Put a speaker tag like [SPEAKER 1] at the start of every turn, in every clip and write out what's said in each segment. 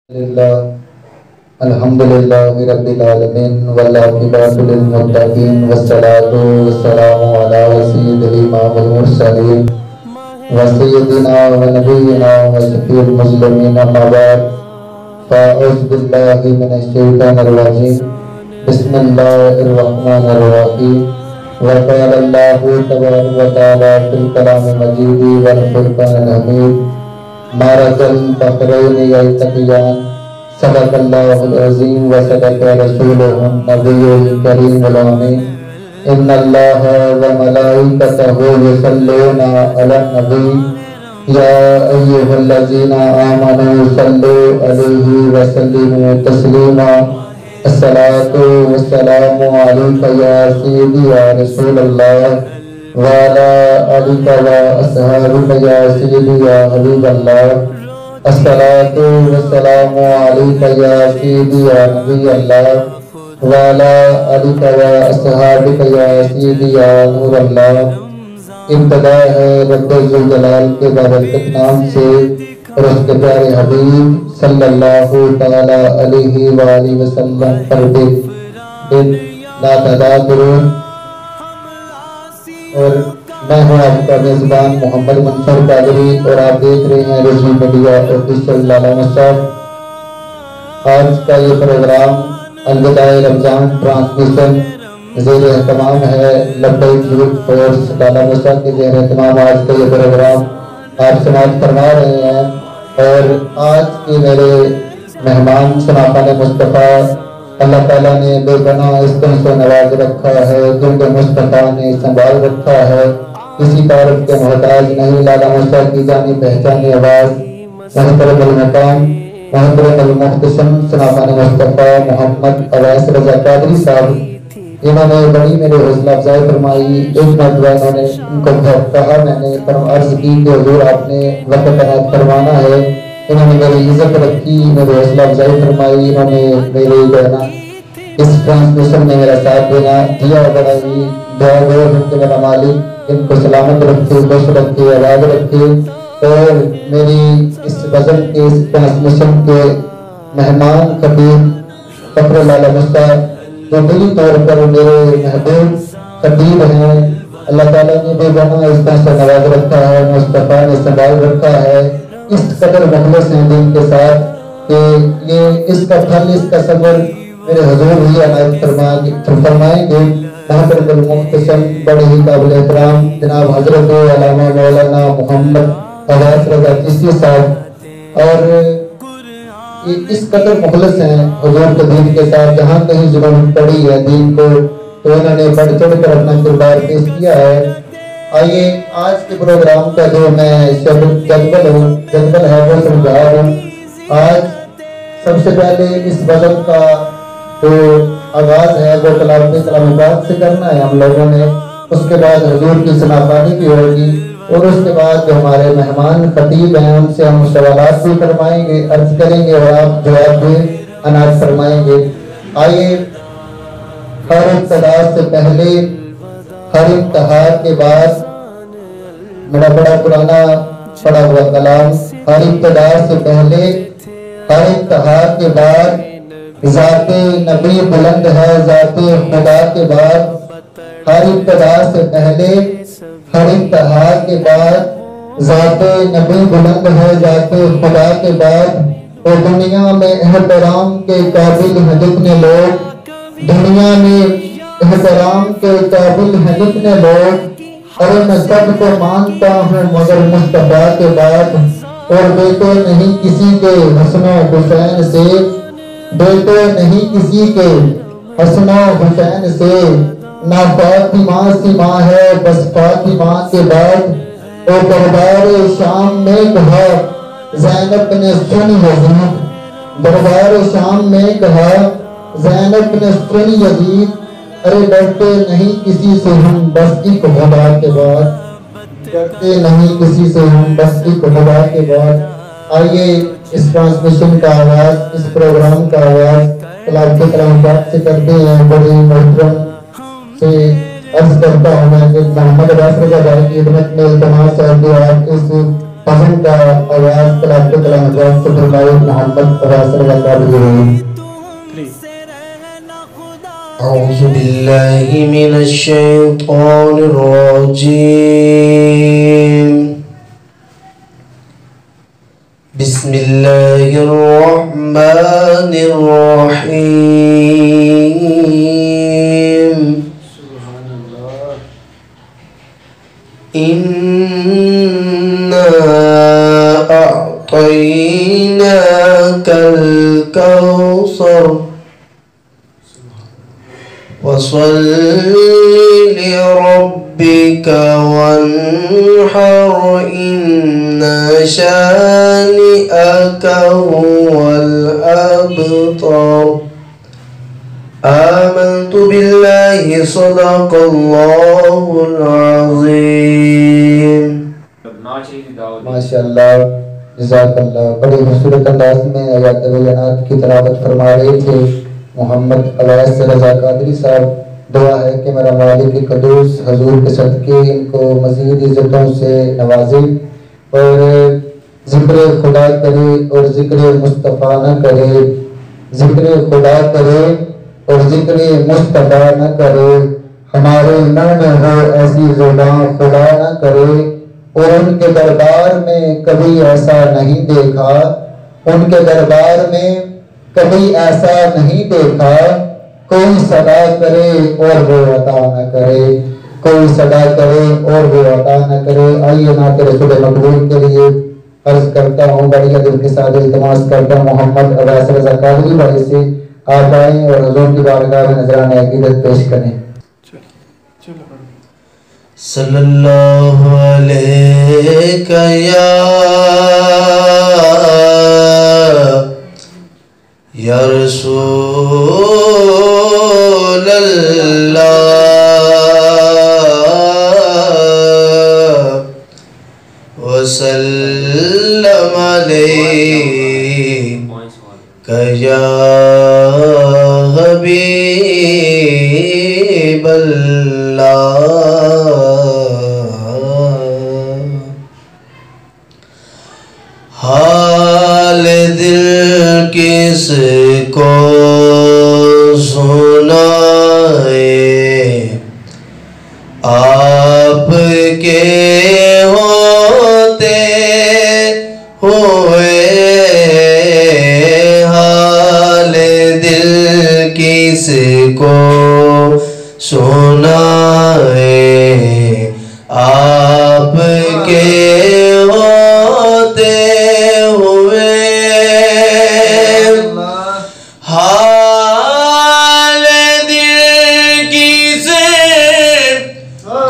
[SPEAKER 1] لله الحمد لله رب العالمين والعاقبة للمتقين والصلاة والسلام على سيد الإمام المرسلين وسيدنا ونبينا وشفيع المسلمين أما بعد فأعوذ بالله من الشيطان الرجيم بسم الله الرحمن الرحيم وقال الله تبارك وتعالى في الكلام المجيد والفرقان الحميد مرج البحرين يلتقيان صدق الله العظيم وصدق رسوله النبي الكريم الأمين إن الله وملائكته يصلون على النبي يا أيها الذين آمنوا صلوا عليه وسلموا تسليما الصلاة والسلام عليك يا سيدي يا رسول الله وعلى آلك وأصحابك يا سيدي يا حبيب الله الصلاة والسلام عليك يا سيدي يا نبي الله وعلى آلك وأصحابك يا سيدي يا نور الله ابتدا ہے رب ذوالجلال کے بابرکت نام سے اور اس کے پیارے حبیب صلی اللہ تعالی علیہ وآلہ وسلم پر دن لا تعداد درود. اور میں ہوں آپ کا میزبان محمد منصور قادری اور آپ دیکھ رہے ہیں رضوی میڈیا آفیشیل لالا صاحب. آج کا یہ پروگرام الوداع رمضان ٹرانسمیشن زیر اہتمام ہے لبیک یوتھ فورس لالا صاحب کے زیر اہتمام آج کا یہ پروگرام آپ سماعت فرما رہے ہیں. اور آج کے میرے مہمان شناخان مصطفیٰ اللہ تعالیٰ نے بے پناہ عزتوں سے نواز رکھا ہے، جن کو مصطفیٰ نے سنبھال رکھا ہے، کسی تعارف کے محتاج نہیں. لالا صاحب کی جانی پہچانی آواز محترم المقام محترم المحتشم شناخان مصطفیٰ محمد اویس رضا قادری صاحب، انہوں نے بڑی میرے حوصلہ افزائی فرمائی. ایک مرتبہ انہوں نے ان کو کہا، میں نے عرض کی کہ حضور آپ نے وقت عنایت فرمانا ہے. انہوں نے میری عزت رکھی، میرے حوصلہ افزائی فرمائی. انہوں نے میرے کہنا اس ٹرانسمیشن میں میرا ساتھ دینا دیا. بڑا ہی دعا گو کہ میرا مالک ان کو سلامت رکھے، خوش رکھے، آباد رکھے. اور میری اس وزن کے اس ٹرانسمیشن کے مہمان خطیب فخر لالا مصطفیٰ جو دلی طور پر میرے محبوب خطیب ہیں، اللہ تعالیٰ نے بے گناہ اس طرح سے نواز رکھا ہے، مصطفیٰ نے سنبھال رکھا ہے. اس قدر مخلص ہیں دین کے ساتھ کہ یہ اس کا پھل، اس کا ثمر میرے حضور ہی عنایت فرمائیں گے. محترم المحتشم بڑے ہی قابل احترام جناب حضرت علامہ مولانا محمد اویس رضا چشتی صاحب، اور اس قدر مخلص ہیں حضور کے دین کے ساتھ. جہاں کہیں ضرورت پڑی ہے دین کو تو انہوں نے بڑھ چڑھ کر اپنا کردار پیش کیا ہے. آئیے آج کے پروگرام کا جو میں جدول ہے وہ سمجھا ہوں. آج سب سے پہلے اس وزن کا جو آغاز ہے وہ کلام پاک سے کرنا ہے ہم لوگوں نے. اس کے بعد حضور کی شناخانی بھی ہوگی، اور اس کے بعد جو ہمارے مہمان خطیب ہیں ان سے ہم سوالات بھی فرمائیں گے، عرض کریں گے اور آپ جواب بھی عنایت فرمائیں گے. آئیے ہر ابتدا سے پہلے، ہر انتہا کے بعد، میرا بڑا پرانا پڑا ہوا کلام، ہر ابتدا سے پہلے ہر انتہا کے بعد ذات نبی بلند ہے، ذات خدا کے بعد. ہر ابتدا سے پہلے ہر انتہا کے بعد ذات نبی بلند ہے، ذات خدا کے بعد. اور دنیا میں احترام کے قابل ہیں جتنے لوگ، دنیا میں احترام کے قابل ہیں جتنے لوگ، اور میں سب کو مانتا ہوں مگر مصطفیٰ کے بعد. اور بیٹے نہیں کسی کے حسن و حسین سے، بیٹے نہیں کسی کے حسن و حسین سے، نہ فاطمہ سی ماں ہے بس فاطمہ کے بعد. اور دربار شام میں کہا زینب نے سن یزید، دربار شام میں کہا زینب نے سن یزید، ارے ڈرتے نہیں کسی سے ہم بس ایک خدا کے بعد، ڈرتے نہیں کسی سے ہم بس ایک خدا کے بعد. آئیے اس ٹرانسمیشن کا آغاز، اس پروگرام کا آغاز کلام پاک سے کرتے ہیں. بڑی محترم سے عرض کرتا ہوں میں کہ محمد اویس رضا کی خدمت میں التماس ہے کہ آپ اس فضل کا آواز کلام کو کلام جان سے فرمائے محمد عباس رضا قادری.
[SPEAKER 2] أعوذ بالله من الشيطان الرجيم. بسم الله الرحمن الرحيم. إنا أعطيناك الكوثر وصل لربك وانحر إن شانئك هو الأبتر. آمنت بالله صدق الله العظيم.
[SPEAKER 1] ماشاءاللہ جزاک اللہ. بڑی خوبصورت انداز میں آیات بینات کی تلاوت فرما رہے تھے محمد عباس رضا قادری صاحب. دعا ہے کہ میرا مالک قدوس حضور کے صدقے ان کو مزید عزتوں سے نوازے اور ذکر خدا کرے اور ذکر مصطفیٰ نہ کرے. ذکر خدا کرے اور ذکر مصطفیٰ نہ کرے. ہمارے نام ہو ایسی زبان خدا نہ کرے. اور ان کے دربار میں کبھی ایسا نہیں دیکھا. ان کے دربار میں کبھی ایسا نہیں دیکھا. کوئی صدا کرے اور وہ عطا نہ کرے. کوئی صدا کرے اور وہ عطا نہ کرے. آئیے نعت رسول مقبول کے لیے عرض کرتا ہوں، بڑی ادب کے ساتھ التماس کرتا ہوں محمد عباس رضا قادری بھائی سے آپ آئیں اور حضور کی بارگاہ میں نذرانہ عقیدت پیش کریں.
[SPEAKER 2] صلی اللہ علیہ یا رسول اللہ وسلم علیک یا حبیب اللہ. حال دل کس کو سنائے آپ کے ہوتے ہوئے. حال دل کس کو سنائے آپ کے ہوتے ہوئے. حال دل کس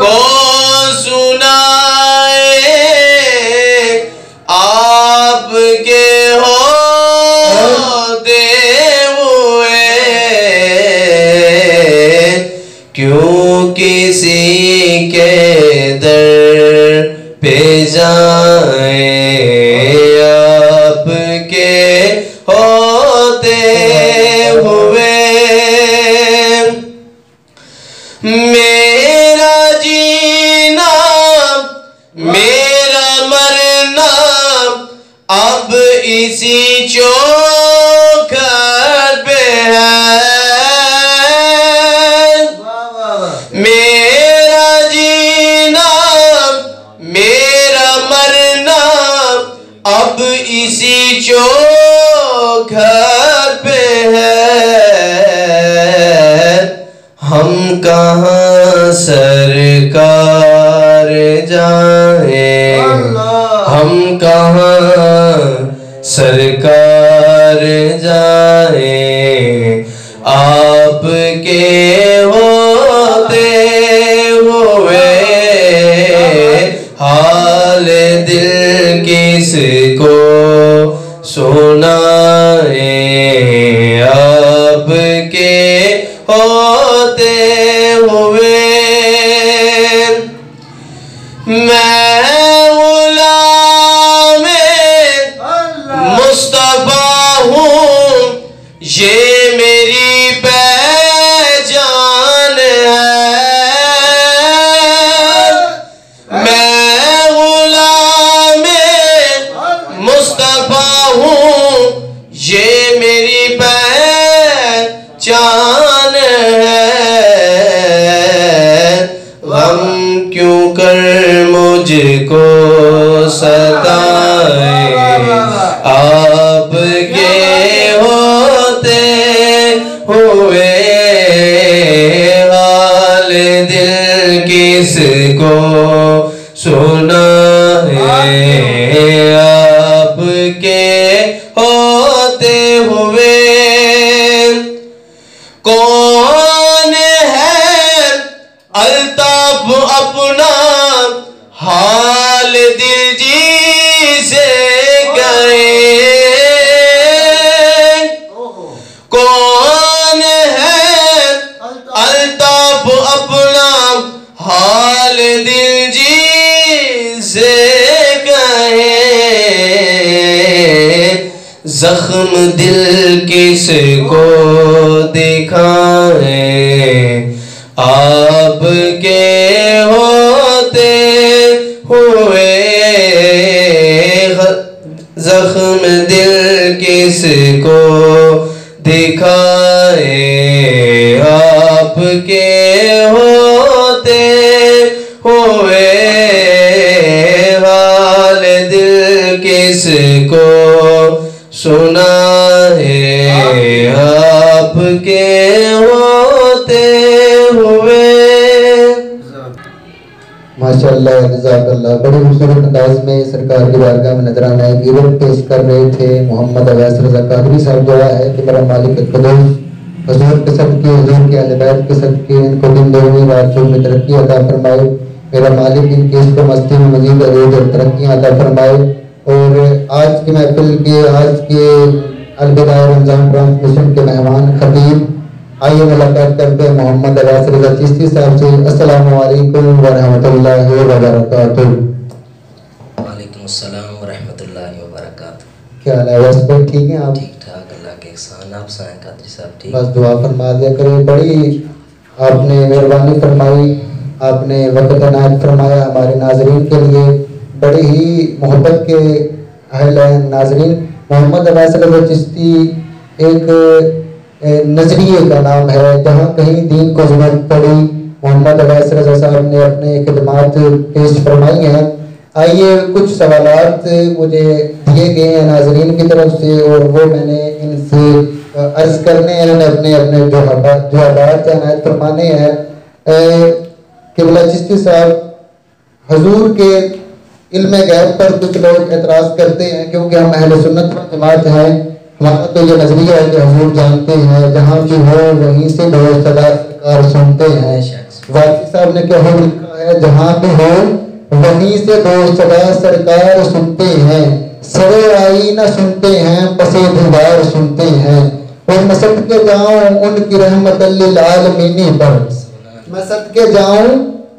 [SPEAKER 2] کو سنائے آپ کے ہوتے ہوئے. کیوں کسی کے در پہ جائیں آپ کے ہوتے ہوئے. میرا جینا میرا مرنا اب اسی چوکھٹ پہ ہے. میرا جینا میرا مرنا اب اسی چوکھٹ پہ ہے. ہم کہاں سرکار جائیں. ہم کہاں سرکار جائیں آپ کے ہوتے ہوئے. حال دل کس کو سنائیں آپ کے ہوتے ہوئے. میں غلام مصطفیٰ ہوں یہ میری پہچان ہے. میں غلام میری پہچان ہے، غم کیوں کر مجھ کو ستائے، آپ کے ہوتے ہوئے حال دل کس کو سنائے، آپ کے ہوتے ہوئے کون ہے الطاف اپنا حال دل جی سے گئے، کون ہے الطاف اپنا حال دل جی سے گئے، زخم دل کس کو دکھائیں، آپ کے ہوتے ہوئے زخم دل کس کو دکھائیں، آپ کے ہوتے ہوئے حال دل کس کو سنائے، آپ کے ہوتے ہوئے۔
[SPEAKER 1] ماشاءاللہ جزاک اللہ، بڑی خوبصورت انداز میں سرکار کی بارگاہ میں نذرانہ غیبت پیش کر رہے تھے محمد اویس رضا قادری صاحب۔ دعا ہے کہ میرا مالک قدوس حضور کے صدقے، حضور کے اہل بیت کے صدقے ان کو دن دگنی رات چوگنی میں ترقی عطا فرمائے، میرا مالک ان کی عشق و مستی میں مزید عروج اور ترقیاں عطا فرمائے۔ اور آج کی محفل کے، آج کے الوداع رمضان ٹرانسمیشن کے مہمان خطیب، آئیے ملاقات کرتے ہیں محمد اویس رضا چشتی صاحب سے۔ السلام علیکم ورحمۃ اللہ وبرکاتہ۔
[SPEAKER 3] وعلیکم السلام ورحمۃ اللہ وبرکاتہ۔
[SPEAKER 1] کیا حال ہے اویس بھائی، ٹھیک ہیں آپ؟
[SPEAKER 3] ٹھیک ٹھاک، اللہ کے احسان، آپ سنائیں قادری صاحب؟ ٹھیک،
[SPEAKER 1] بس دعا فرما دیا کریں، بڑی آپ نے مہربانی فرمائی، آپ نے وقت عنایت فرمایا ہمارے ناظرین کے لیے، بڑے ہی محبت کے اہل ہیں ناظرین۔ محمد اویس رضا چشتی ایک نظریے کا نام ہے، جہاں کہیں دین کو ضرورت پڑی محمد اویس رضا صاحب نے اپنے خدمات پیش فرمائی ہیں۔ آئیے کچھ سوالات مجھے دیے گئے ہیں ناظرین کی طرف سے، اور وہ میں نے ان سے عرض کرنے ہیں، اپنے جوابات عنایت فرمانے ہیں۔ قبلہ چشتی صاحب، حضور کے علم غیب پر کچھ لوگ اعتراض کرتے ہیں، کیونکہ ہم اہل سنت و جماعت ہیں، ہمارا تو یہ نظریہ ہے کہ حضور جانتے ہیں، جہاں بھی ہو وہیں سے دو صدا سرکار سنتے ہیں۔ واقعی صاحب نے کیا لکھا ہے، جہاں بھی ہو وہیں سے دو صدا سرکار سنتے ہیں، سرے آئینہ سنتے ہیں، پسے دیوار سنتے ہیں، اور میں صدقے جاؤں ان کی رحمت للعالمین پر، میں صدقے جاؤں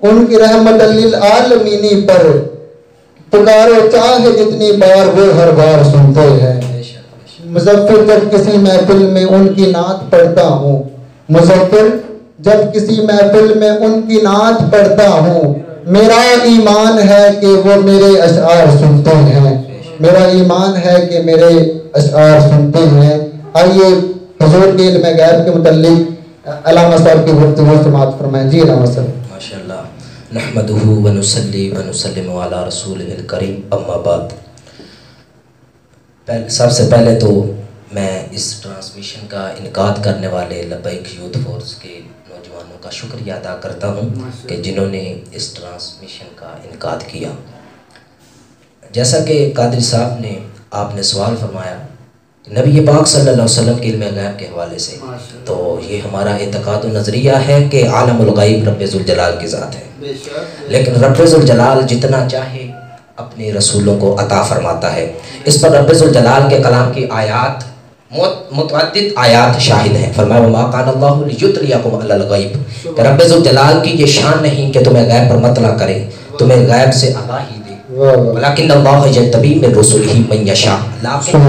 [SPEAKER 1] ان کی رحمت للعالمین پر، پکارو چاہے جتنی بار وہ ہر بار سنتے ہیں۔ مظفر جب کسی محفل میں ان کی نعت پڑھتا ہوں، مظفر جب کسی محفل میں ان کی نعت پڑھتا ہوں، میرا ایمان ہے کہ وہ میرے اشعار سنتے ہیں، میرا ایمان ہے کہ میرے اشعار سنتے ہیں۔ آئیے حضور کے علم غیب کے متعلق علامہ صاحب کی گفتگو سماعت فرمائیں۔ جی علامہ صاحب۔
[SPEAKER 3] ماشاءاللہ، نحمدہ ونصلی ونسلم علی رسولہ الکریم، اما بعد۔ سب سے پہلے تو میں اس ٹرانسمیشن کا انعقاد کرنے والے لبیک یوتھ فورس کے نوجوانوں کا شکریہ ادا کرتا ہوں کہ جنہوں نے اس ٹرانسمیشن کا انعقاد کیا۔ جیسا کہ قادری صاحب نے آپ نے سوال فرمایا نبی پاک صلی اللہ علیہ وسلم کے علم غیب کے حوالے سے، تو یہ ہمارا اعتقاد و نظریہ ہے کہ عالم الغیب رب ذوالجلال کی ذات ہے، لیکن رب ذوالجلال جتنا چاہے اپنے رسولوں کو عطا فرماتا ہے۔ اس پر رب ذوالجلال کے کلام کی آیات، متعدد آیات شاہد ہیں۔ فرمایا وما کان اللہ لیطلعکم علی الغیب، کہ رب ذوالجلال کی یہ شان نہیں کہ تمہیں غیب پر مطلع کرے، تمہیں غیب سے آگاہی دے، ولیکن اللہ یجتبی من رسلہ من یشاء، لیکن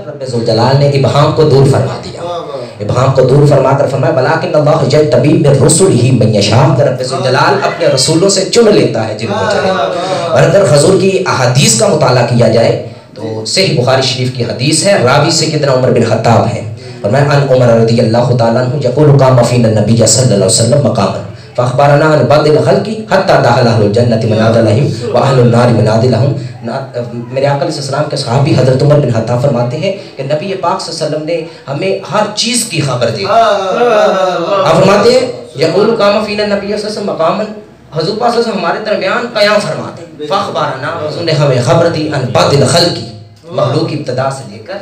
[SPEAKER 3] رب ذوالجلال نے ابہام کو دور فرما دیا، ابہام کو دور فرما کر فرمایا ولیکن اللہ یجتبی من رسلہ من یشاء، کہ رب ذوالجلال اپنے رسولوں سے چن لیتا ہے جن کو چاہے۔ اور اگر حضور کی احادیث کا مطالعہ کیا جائے تو تو صحیح بخاری شریف کی حدیث ہے، راوی سیدنا عمر بن خطاب ہیں، اور میں ان عمر رضی اللہ تعالیٰ عنہ یقول قام فینا النبی صلی اللہ علیہ وسلم مقاما فاخبرنا عن بعض الخلق حتى دخل اهل الجنة منازلهم واهل النار منازلهم۔ میرے آقا علیہ السلام کے صحابی حضرت عمر بن خطاب فرماتے ہیں کہ نبی پاک صلی اللہ علیہ وسلم نے ہمیں ہر چیز کی خبر دی۔ آپ فرماتے ہیں یقول قام فینا النبی صلی اللہ علیہ وسلم مقاما، حضور پاک صلی اللہ علیہ وسلم ہمارے درمیان قیام فرماتے ہیں، فاخبرنا، حضور نے ہمیں خبر دی عن بعض الخلق، مخلوق کی ابتدا سے لے کر،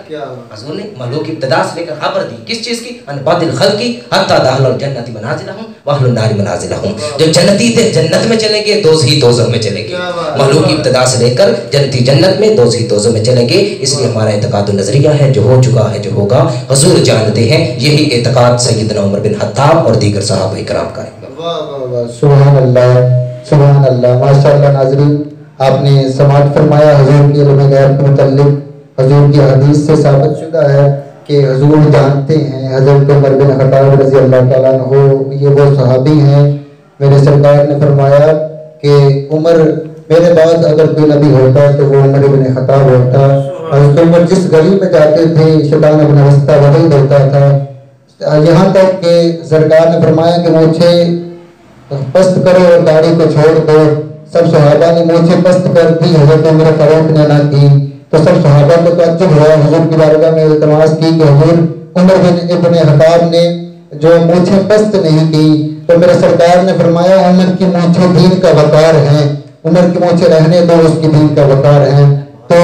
[SPEAKER 3] حضور نے مخلوق کی ابتدا سے لے کر خبر دی کس چیز کی؟ ان بعض الخلق حتی دخل الجنت منازلہم واہل النار منازلہم، جو جنتی تھے جنت میں چلیں گے، دوزخی دوزخ میں چلیں گے۔ مخلوق کی ابتدا سے لے کر جنتی جنت میں، دوزخی دوزخ میں چلیں گے۔ اس لیے ہمارا اعتقاد و نظریہ ہے جو ہو چکا ہے، جو ہوگا، حضور جانتے ہیں۔ یہی اعتقاد سیدنا عمر بن خطاب اور دیگر صحابہ کرام کا ہے۔
[SPEAKER 1] سبحان اللہ، سبحان اللہ، ماشاء اللہ۔ ناظرین، آپ نے سماعت فرمایا حضور کی علم غیب کے متعلق، حضور کی حدیث سے ثابت شدہ ہے کہ حضور جانتے ہیں۔ حضرت عمر بن خطاب رضی اللہ تعالیٰ عنہ یہ وہ صحابی ہیں، میرے سرکار نے فرمایا کہ عمر، میرے بعد اگر کوئی نبی ہوتا تو وہ عمر بن خطاب ہوتا۔ حضرت عمر جس گلی میں جاتے تھے شیطان اپنا راستہ بدل دیتا تھا، یہاں تک کہ سرکار نے فرمایا کہ مجھے پست کرو اور داڑھی کو چھوڑ دو۔ سب صحابہ نے مجھے پست کر دی، حضرت عمر فاروق نے نہ کی، تو سب صحابہ کو تعجب ہوا، حضور کی بارگاہ میں التماس کی کہ حضور عمر بن خطاب نے جو مجھے پست نہیں کی، تو میرے سرکار نے فرمایا عمر کی مونچھیں دین کا وقار ہیں، عمر کی مونچھیں رہنے دو، اس کی دین کا وقار ہیں۔ تو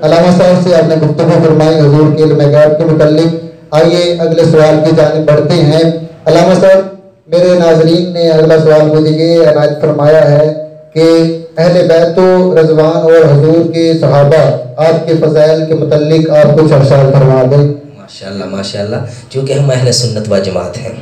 [SPEAKER 1] علامہ صاحب سے آپ نے گفتگو فرمائی حضور کے علم غیب کے متعلق۔ آئیے اگلے سوال کی جانب بڑھتے ہیں۔ علامہ صاحب، میرے ناظرین نے اگلا سوال مجھے یہ عنایت فرمایا ہے کہ اہل بیت و رضوان اور حضور کے صحابہ، آپ کے فضائل کے متعلق آپ کچھ ارشاد فرما دیں۔
[SPEAKER 3] ماشاءاللہ ماشاءاللہ، چونکہ ہم اہل سنت و جماعت ہیں،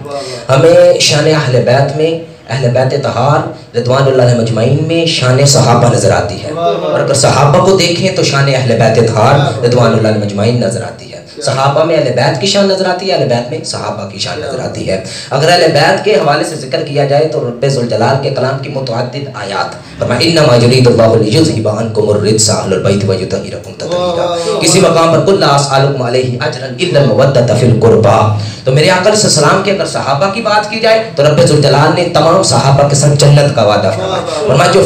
[SPEAKER 3] ہمیں شان اہل بیت میں، اہل بیت طہار رضوان اللہ علیہم مجمعین میں شان صحابہ نظر آتی ہے، اور اگر صحابہ کو دیکھیں تو شان اہل بیت طہار رضوان اللہ علیہم مجمعین نظر آتی ہے۔ صحابہ میں اہل بیت کی شان نظر آتی ہے، اہل بیت میں صحابہ کی شان نظر آتی ہے۔ اگر اہل بیت کے حوالے سے ذکر کیا جائے تو رب ذوالجلال کے کلام کی متعدد آیات، فرمایا انما یرید اللہ لیذھب عنکم الرجس اہل البیت ویطہرکم تطہیرا، کسی مقام پر قل لا اسألکم علیہ اجرا الا المودۃ فی القربى۔ تو میرے آقا علیہ السلام کے اگر صحابہ کی بات کی جائے تو رب ذوالجلال نے تمام صحابہ کے ساتھ جنت کا وعدہ فرمایا، فرمایا جو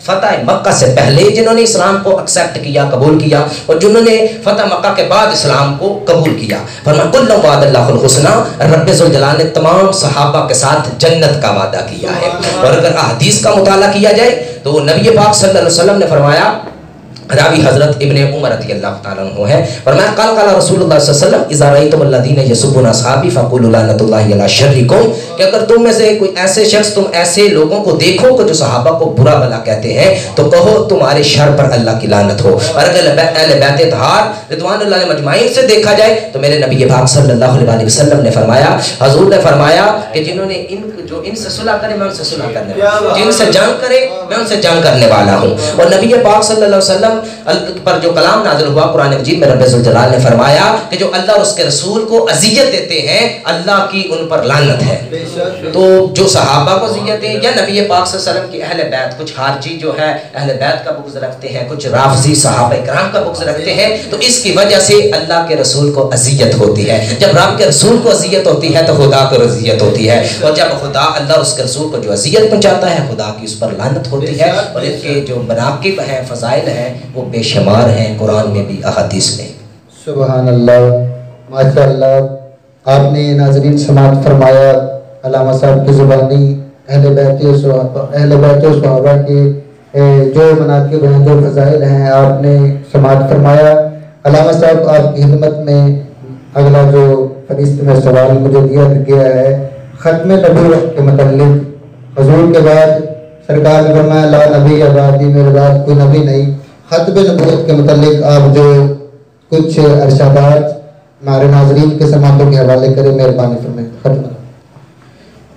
[SPEAKER 3] فتح مکہ سے پہلے جنہوں نے اسلام کو ایکسیپٹ کیا، قبول کیا، اور جنہوں نے فتح مکہ کے بعد اسلام کو قبول کیا، فرمایا کل وعد اللہ الحسنی، رب ذوالجلال نے تمام صحابہ کے ساتھ جنت کا وعدہ کیا ہے۔ اور اگر احادیث کا مطالعہ کیا جائے تو نبی پاک صلی اللہ علیہ وسلم نے فرمایا، راوی حضرت ابن عمر رضی اللہ تعالیٰ عنہ ہے، فرمایا قال قال رسول اللہ صلی اللہ علیہ وسلم اذا رأیتم الذین یسبون اصحابی فقولوا لعنۃ اللہ علی شرکم، کہ اگر تم میں سے کوئی ایسے شخص، تم ایسے لوگوں کو دیکھو کہ جو صحابہ کو برا بھلا کہتے ہیں تو کہو تمہارے شر پر اللہ کی لعنت ہو۔ اور اگر اہل بیت طہار رضوان اللہ علیہم مجمعین سے دیکھا جائے تو میرے نبی پاک صلی اللہ علیہ وسلم نے فرمایا، حضور نے فرمایا کہ جنہوں نے جو ان سے صلح کرے میں ان سے صلح کرنے والا ہوں، جن سے جنگ کرے میں ان سے جنگ کرنے والا ہوں۔ اور نبی پاک صلی اللہ علیہ وسلم پر جو کلام نازل ہوا قرآن مجید میں، رب ذوالجلال نے فرمایا کہ جو اللہ اور اس کے رسول کو اذیت دیتے ہیں اللہ کی ان پر لعنت ہے۔ تو جو صحابہ کو اذیت دیں یا نبی پاک صلی اللہ علیہ وسلم کی اہل بیت، کچھ خارجی جو ہے اہل بیت کا بغض رکھتے ہیں، کچھ رافضی صحابہ کرام کا بغض رکھتے ہیں، تو اس کی وجہ سے اللہ کے رسول کو اذیت ہوتی ہے۔ جب رب کے رسول کو اذیت ہوتی ہے تو خدا کو اذیت ہوتی ہے، اور جب خدا اللہ اور اس کے رسول کو جو اذیت پہنچاتا ہے خدا کی اس پر لعنت ہوتی ہے۔ اور ان کے جو مناقب ہیں، فضائل ہیں، وہ بے شمار ہیں، قرآن میں بھی احادیث میں۔
[SPEAKER 1] سبحان اللہ، ماشاء اللہ۔ آپ نے ناظرین سماعت فرمایا علامہ صاحب کی زبانی اہل بیت و صحابہ کے جو مناقب ہیں، جو فضائل ہیں، آپ نے سماعت فرمایا۔ علامہ صاحب، آپ کی خدمت میں اگلا جو فہرست میں سوال مجھے دیا گیا ہے ختم نبوت کے متعلق، حضور کے بعد سرکار نے فرمایا لا نبی بعدی، میرے بعد کوئی نبی نہیں، ختم نبوت کے متعلق آپ جو کچھ ارشادات ہمارے ناظرین کے سماعتوں کے حوالے کریں، مہربانی فرمائیں۔ ختم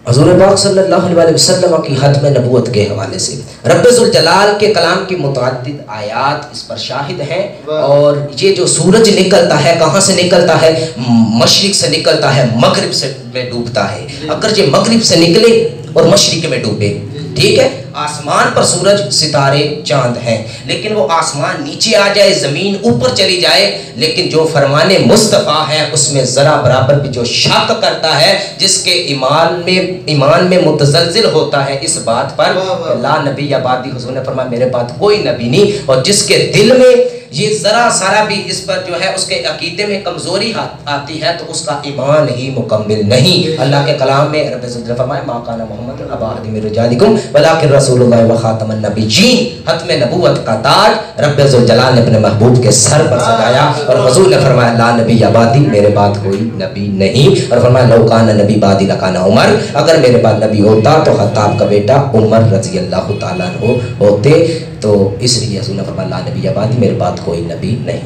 [SPEAKER 3] حضور پاک صلی اللہ علیہ وسلم کی ختم نبوت کے حوالے سے رب ذوالجلال کے کلام کی متعدد آیات اس پر شاہد ہیں۔ اور یہ جو سورج نکلتا ہے کہاں سے نکلتا ہے؟ مشرق سے نکلتا ہے، مغرب سے میں ڈوبتا ہے۔ اگر یہ مغرب سے نکلے اور مشرق میں ڈوبے، ٹھیک ہے، آسمان پر سورج ستارے چاند ہیں، لیکن وہ آسمان نیچے آ جائے، زمین اوپر چلی جائے، لیکن جو فرمان مصطفیٰ ہے اس میں ذرا برابر بھی جو شک کرتا ہے، جس کے ایمان میں متزلزل ہوتا ہے اس بات پر لا نبی یا بعدی، حضور نے فرمایا میرے بعد کوئی نبی نہیں، اور جس کے دل میں یہ ذرا سارا بھی اس پر جو ہے اس کے عقیدے میں کمزوری آتی ہے تو اس کا ایمان ہی مکمل نہیں۔ اللہ کے کلام میں رب عزت نے فرمایا ما کان محمد ابا احد من رجالکم ولکن رسول اللہ و خاتم النبیین، ختم نبوت کا تاج رب عزت جلال نے اپنے محبوب کے سر پر سجایا، اور حضور نے فرمایا لا نبی یا بعدی، میرے بعد کوئی نبی نہیں، اور فرمایا لو کان نبی بعدی لکان عمر، اگر میرے بعد نبی ہوتا تو خطاب کا بیٹا عمر رضی اللہ تعالیٰ عنہ ہوتے، تو اس لیے حضور نے فرمایا لا نبی آبادی، میرے بعد کوئی نبی نہیں۔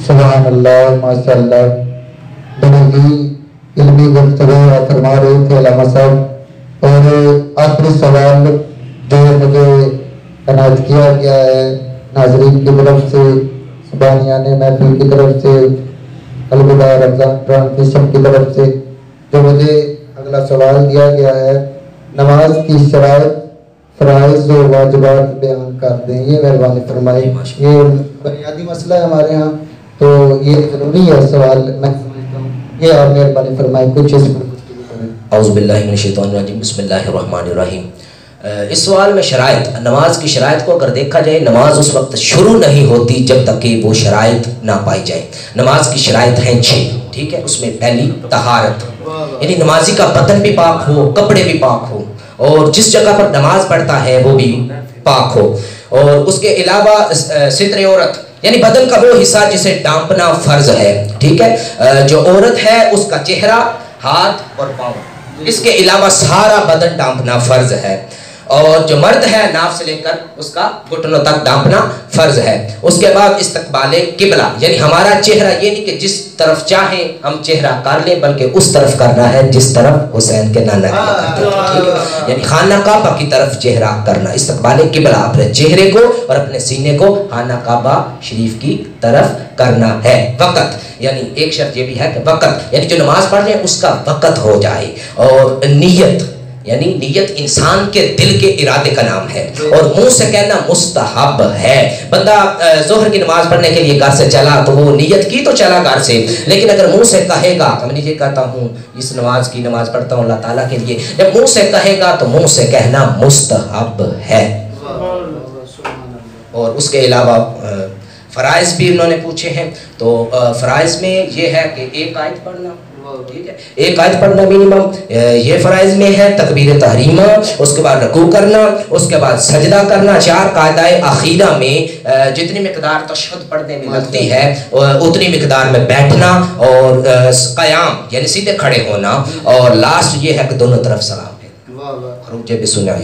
[SPEAKER 1] سبحان اللہ، ماشاء اللہ، بڑی ہی علمی گفتگو فرما رہے تھے علامہ صاحب، اور آخری سوال جو مجھے عنایت کیا گیا ہے ناظرین کی طرف سے، سبحانیان محفل کی طرف سے، الوداع رمضان ٹرانسمیشن کی طرف سے، جو مجھے اگلا سوال دیا گیا ہے، نماز کی شرائط، فرائض و واجبات بیان کر دیں، یہ مہربانی فرمائیں۔ یہ بنیادی مسئلہ ہے ہمارے ہاں، تو یہ ضروری ہے سوال، میں سمجھتا ہوں، یہ آپ مہربانی فرمائیں، کچھ اس پر گفتگو کریں۔
[SPEAKER 3] اعوذ باللہ من الشیطان الرجیم، بسم اللہ الرحمن الرحیم۔ اس سوال میں شرائط، نماز کی شرائط کو اگر دیکھا جائے، نماز اس وقت شروع نہیں ہوتی جب تک کہ وہ شرائط نہ پائی جائے۔ نماز کی شرائط ہیں 6، ٹھیک ہے، اس میں پہلی طہارت، یعنی نمازی کا بدن بھی پاک ہو، کپڑے بھی پاک ہو، اور جس جگہ پر نماز پڑھتا ہے وہ بھی پاک ہو، اور اس کے علاوہ ستر عورت، یعنی بدن کا وہ حصہ جسے ڈانپنا فرض ہے، ٹھیک ہے، جو عورت ہے اس کا چہرہ، ہاتھ اور پاؤں، اس کے علاوہ سارا بدن ڈانپنا فرض ہے، اور جو مرد ہے ناف سے لے کر اس کا گھٹنوں تک ڈانپنا فرض ہے۔ اس کے بعد استقبال قبلہ، یعنی ہمارا چہرہ یہ نہیں کہ جس طرف چاہیں ہم چہرہ کر لیں، بلکہ اس طرف کرنا ہے جس طرف حسین کے نانا کیا کرتے تھے، ٹھیک ہے، یعنی خانہ کعبہ کی طرف چہرہ کرنا، استقبال قبلہ، اپنے چہرے کو اور اپنے سینے کو خانہ کعبہ شریف کی طرف کرنا ہے۔ وقت، یعنی ایک شرط یہ بھی ہے کہ وقت، یعنی جو نماز پڑھ رہے ہیں اس کا وقت ہو جائے، اور نیت، یعنی نیت انسان کے دل کے ارادے کا نام ہے، اور منہ سے کہنا مستحب ہے۔ بندہ ظہر کی نماز پڑھنے کے لیے گھر سے چلا تو وہ نیت کی تو چلا گھر سے، لیکن اگر منہ سے کہے گا کہ میں یہ کہتا ہوں اس نماز کی نماز پڑھتا ہوں اللہ تعالیٰ کے لیے، جب منہ سے کہے گا تو منہ سے کہنا مستحب ہے۔ اور اس کے علاوہ فرائض بھی انہوں نے پوچھے ہیں، تو فرائض میں یہ ہے کہ ایک آیت پڑھنا، ٹھیک ہے، ایک آیت پڑھنا منیمم، یہ فرائض میں ہے۔ تکبیر تحریمہ، اس کے بعد رکوع کرنا، اس کے بعد سجدہ کرنا، 4 قاعدہ اخیرہ میں جتنی مقدار تشہد پڑھنے میں لگتی ہے اتنی مقدار میں بیٹھنا، اور قیام یعنی سیدھے کھڑے ہونا، اور لاسٹ یہ ہے کہ دونوں طرف سلام ہے۔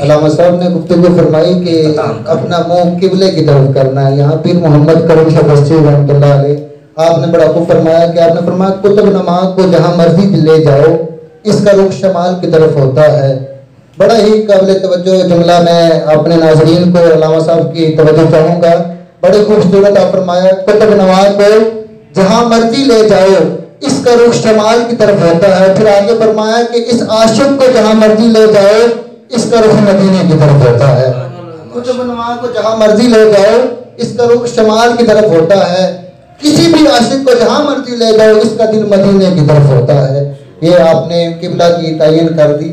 [SPEAKER 1] علامہ صاحب نے گفتگو فرمائی کہ اپنا منہ قبلے کی طرف کرنا ہے، یہاں پھر محمد کرم شاہ بستی رحمۃ اللہ علیہ، آپ نے بڑا خوب فرمایا کہ آپ نے فرمایا کتب نماز کو جہاں مرضی لے جاؤ، اس کا رخ شمال کی طرف ہوتا ہے۔ بڑا ہی قابل توجہ جملہ میں اپنے ناظرین کو علامہ صاحب کی توجہ چاہوں گا، بڑے خوبصورت آپ فرمایا کتب نماز کو جہاں مرضی لے جاؤ اس کا رخ شمال کی طرف ہوتا ہے۔ پھر آگے فرمایا کہ اس عاشق کو جہاں مرضی لے جاؤ اس کا رخ مدینے کی طرف ہوتا ہے۔ کتب نماز کو جہاں مرضی لے جاؤ اس کا رخ شمال کی طرف ہوتا ہے، کسی بھی عاشق کو جہاں مرضی لے جاؤ اس کا دل مدینے کی طرف ہوتا ہے۔ یہ آپ نے قبلہ کی تعین کر دی۔